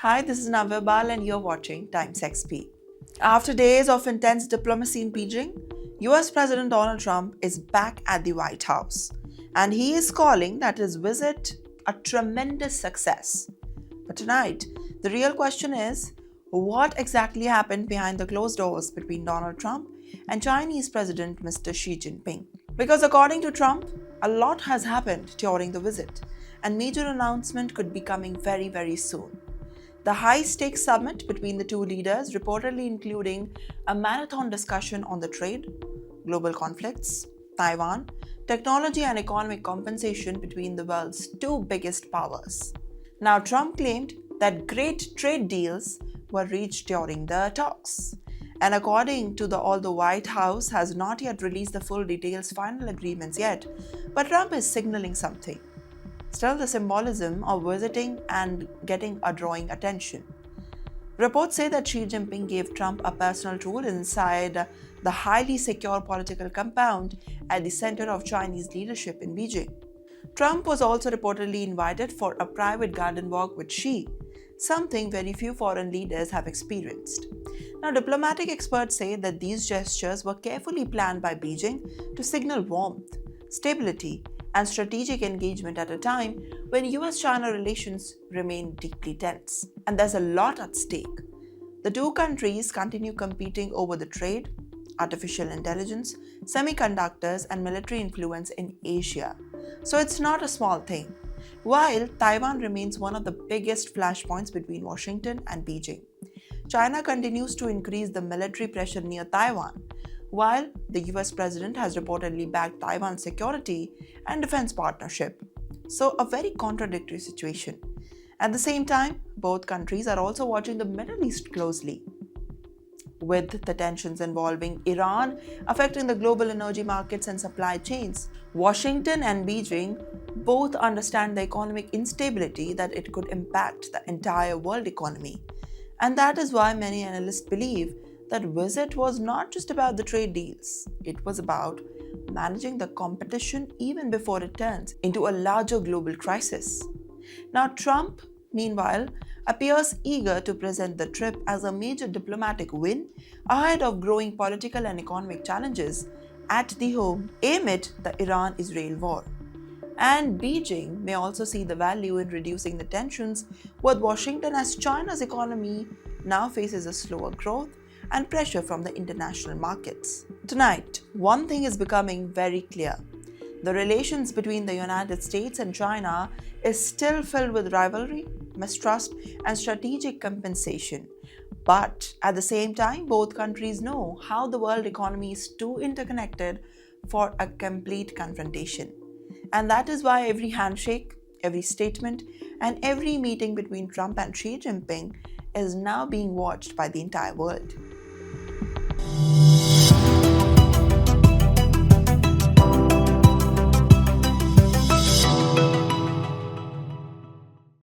Hi, this is Navyabal and you're watching TimesXP. After days of intense diplomacy in Beijing, US President Donald Trump is back at the White House and he is calling that his visit a tremendous success. But tonight, the real question is what exactly happened behind the closed doors between Donald Trump and Chinese President Mr. Xi Jinping? Because according to Trump, a lot has happened during the visit and major announcement could be coming very soon. The high stakes summit between the two leaders, reportedly including a marathon discussion on the trade, global conflicts, Taiwan, technology, and economic compensation between the world's two biggest powers. Now, Trump claimed that great trade deals were reached during the talks. And according to although the White House has not yet released the full details, final agreements yet, but Trump is signaling something. Still, the symbolism of visiting and getting a drawing attention. Reports say that Xi Jinping gave Trump a personal tour inside the highly secure political compound at the center of Chinese leadership in Beijing. Trump was also reportedly invited for a private garden walk with Xi, something very few foreign leaders have experienced. Now, diplomatic experts say that these gestures were carefully planned by Beijing to signal warmth, stability, and strategic engagement at a time when US China relations remain deeply tense. And there's a lot at stake. The two countries continue competing over the trade, artificial intelligence, semiconductors, and military influence in Asia. So it's not a small thing. While Taiwan remains one of the biggest flashpoints between Washington and Beijing, China continues to increase the military pressure near Taiwan, while the US president has reportedly backed Taiwan's security and defense partnership. So, a very contradictory situation. At the same time, both countries are also watching the Middle East closely, with the tensions involving Iran affecting the global energy markets and supply chains. Washington and Beijing both understand the economic instability that it could impact the entire world economy. And that is why many analysts believe that visit was not just about the trade deals, it was about managing the competition even before it turns into a larger global crisis. Now, Trump, meanwhile, appears eager to present the trip as a major diplomatic win ahead of growing political and economic challenges at the home amid the Iran Israel war. And Beijing may also see the value in reducing the tensions with Washington as China's economy now faces a slower growth and pressure from the international markets. Tonight, one thing is becoming very clear. The relations between the United States and China is still filled with rivalry, mistrust, and strategic compensation. But at the same time, both countries know how the world economy is too interconnected for a complete confrontation. And that is why every handshake, every statement, and every meeting between Trump and Xi Jinping is now being watched by the entire world.